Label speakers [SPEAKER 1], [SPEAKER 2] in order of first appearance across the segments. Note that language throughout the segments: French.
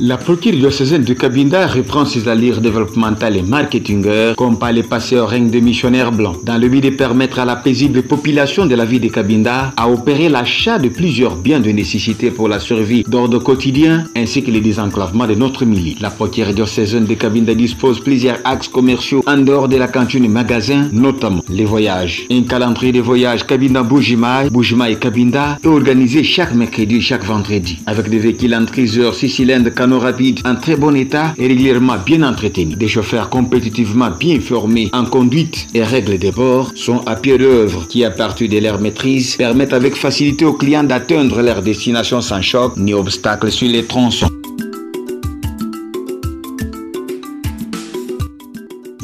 [SPEAKER 1] La procure diocésaine de Cabinda reprend ses allures développementales et marketingeurs comme par le passé au règne des missionnaires blancs, dans le but de permettre à la paisible population de la ville de Cabinda à opérer l'achat de plusieurs biens de nécessité pour la survie d'ordre quotidien ainsi que le désenclavement de notre milieu. La procure diocésaine de Cabinda dispose plusieurs axes commerciaux en dehors de la cantine magasin, notamment les voyages. Un calendrier de voyages Cabinda-Bujimaï, Bujimaï-Cabinda est organisé chaque mercredi et chaque vendredi avec des véhicules en 3 heures 6 cylindres canaux rapides en très bon état et régulièrement bien entretenus. Des chauffeurs compétitivement bien formés en conduite et règles de bord sont à pied d'œuvre qui, à partir de leur maîtrise, permettent avec facilité aux clients d'atteindre leur destination sans choc ni obstacle sur les tronçons.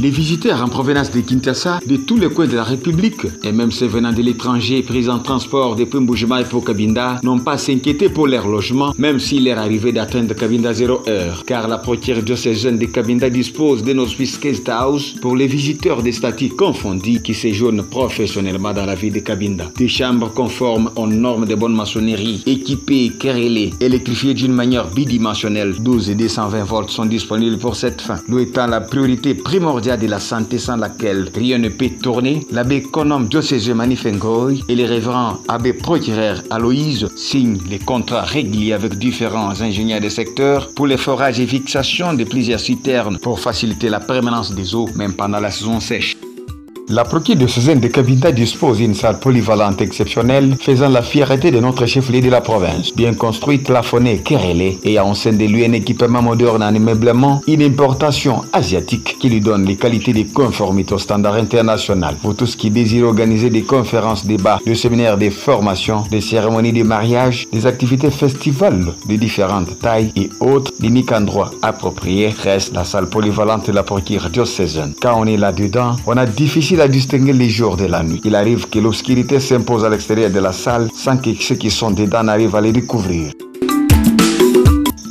[SPEAKER 1] Les visiteurs en provenance de Kinshasa, de tous les coins de la République, et même ceux venant de l'étranger pris en transport depuis Mbujimaï pour Cabinda, n'ont pas à s'inquiéter pour leur logement, même s'il leur arrivait d'atteindre Cabinda 0 heure, car la procure diocésaine de Cabinda dispose d'un hospice guest house pour les visiteurs des statuts confondus qui séjournent professionnellement dans la ville de Cabinda. Des chambres conformes aux normes de bonne maçonnerie, équipées, querellées, électrifiées d'une manière bidimensionnelle, 12 et 220 volts sont disponibles pour cette fin. L'eau étant la priorité primordiale de la santé sans laquelle rien ne peut tourner, l'abbé Konom diocèse Manifengoy et les révérends abbé procureur Aloïse signent les contrats réguliers avec différents ingénieurs des secteurs pour les forages et fixations de plusieurs citernes pour faciliter la permanence des eaux même pendant la saison sèche. La procure diocésaine de Cabinda dispose d'une salle polyvalente exceptionnelle faisant la fierté de notre chef-lieu de la province. Bien construite, plafonnée, querellée et en sein de lui un équipement moderne en ameublement, une importation asiatique qui lui donne les qualités de conformité aux standards internationaux. Pour tous qui désirent organiser des conférences, débats, des séminaires, des formations, des cérémonies de mariage, des activités festivales de différentes tailles et autres, l'unique endroit approprié reste la salle polyvalente de la procure diocésaine. Quand on est là-dedans, on a difficile à distinguer les jours de la nuit. Il arrive que l'obscurité s'impose à l'extérieur de la salle sans que ceux qui sont dedans n'arrivent à les découvrir.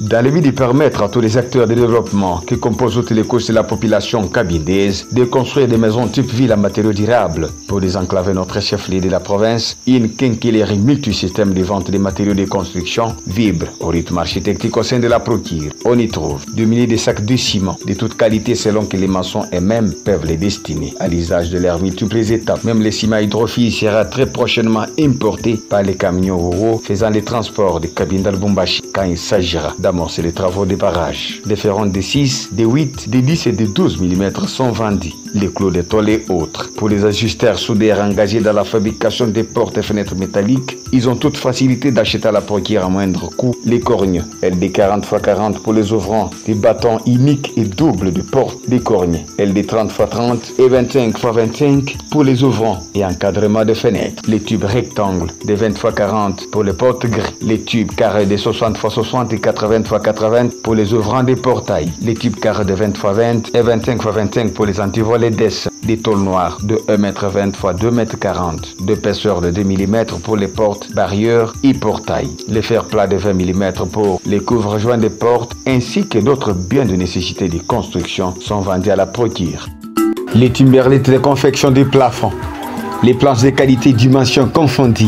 [SPEAKER 1] Dans le but de permettre à tous les acteurs de développement qui composent toutes les couches de la population cabindaise de construire des maisons type ville en matériaux durables pour désenclaver notre chef-lieu de la province, une quincaillerie multisystème de vente des matériaux de construction vibre au rythme architectique au sein de la procure. On y trouve 2 milliers de sacs de ciment de toute qualité selon que les maçons eux-mêmes peuvent les destiner à l'usage de leurs multiples étapes. Même le ciment hydrophile sera très prochainement importé par les camions ruraux faisant les transports de Cabinda Lubumbashi quand il s'agira d'amorcer les travaux de barrage. Les ferrons de 6, de 8, de 10 et de 12 mm sont vendus. Les clous de tôle et autres. Pour les ajusteurs soudeurs engagés dans la fabrication des portes et fenêtres métalliques, ils ont toute facilité d'acheter à la procure à moindre coût les corgnes. LD 40x40 pour les ouvrants, des bâtons uniques et doubles de porte des corgnes. LD 30x30 et 25x25 pour les ouvrants et encadrement de fenêtres. Les tubes rectangles de 20x40 pour les portes gris. Les tubes carrés de 60x60 et 80x80 pour les ouvrants des portails. Les tubes carrés de 20x20 et 25x25 pour les antivolets des tôles noires de 1m20 x 2m40 d'épaisseur de 2 mm pour les portes, barrières et portails. Les fers plats de 20 mm pour les couvre-joints des portes ainsi que d'autres biens de nécessité de construction sont vendus à la procure. Les timberlets de confection des plafonds, les planches de qualité dimension confondues,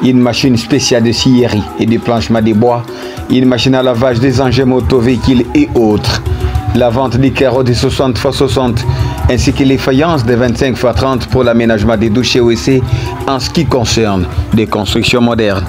[SPEAKER 1] une machine spéciale de scierie et de planchement de bois, une machine à lavage des engins motovéhicules et autres. La vente des carreaux de 60x60 ainsi que les faïences de 25x30 pour l'aménagement des douches et WC en ce qui concerne des constructions modernes.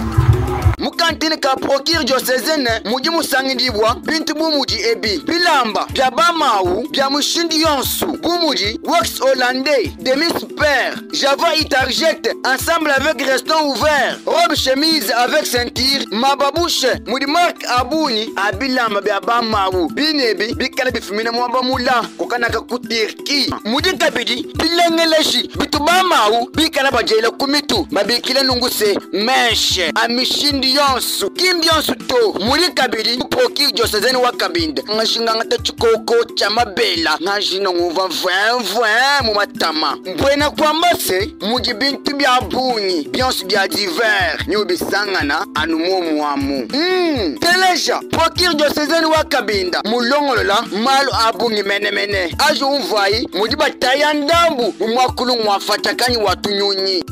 [SPEAKER 2] Mukantini ka procure diocésaine muji musangidibwa bintu bumuji ebi bilamba bya bamawu bya mushindi yonsu bumuji Wax Hollandais Demis Père Java Itarject ensemble avec restant ouvert robe chemise avec ceinture mababouche mudi mark abuni abilamba bya bamawu binebi bikala bifumina mwamba mula kokanaka kutirki mudi kabidi bilengeleshi bitu bamawu bikala bajela kumitu mabikile nunguse meshe amishindi yonsu kimbionsu to muri kabiri procure diocésaine wa Cabinda ngashinga ngata chikoko cha mabela ngashino nguva vwe mu matama mbwena kwambase muji bintu bya bunyi bionsu bya divers nyo bisangana anu mwamu teleja procure diocésaine wa Cabinda mulongolola malu abunyi mene ajo umvai muji bataya ndambu mwakulu mwafatakani watunyunyi.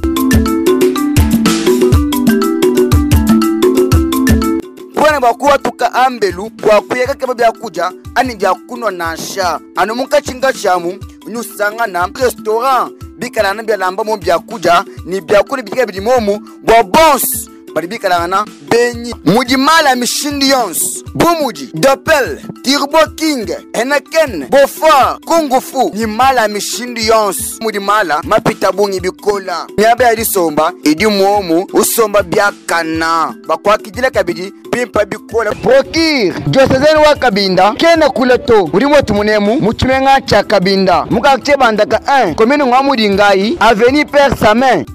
[SPEAKER 2] bakuwa tuka ambelu bwakuyeka keba byakuja ani byakunwa na sha ano mukachinga chamu nyusangana restaurant bikalana byalamba mo byakuja ni byakuni bikika bilimomu bwa boss bali bikalana benyi mujimala mishindi yons bumuji Doppel Turbo King Heineken Bofa Kung Fu ni mala mishindi yons mujimala mapita bungi bikola nyabe alisomba idi muomu usomba byakana bakwa kijila kabidi pimpa bikola Prokir Diocèse wa Kabinda kena kuleto urimo tumunemu mukimenga cha Kabinda mukakche bandaka 1 commune ngwa Mudingai avenue Père Samin.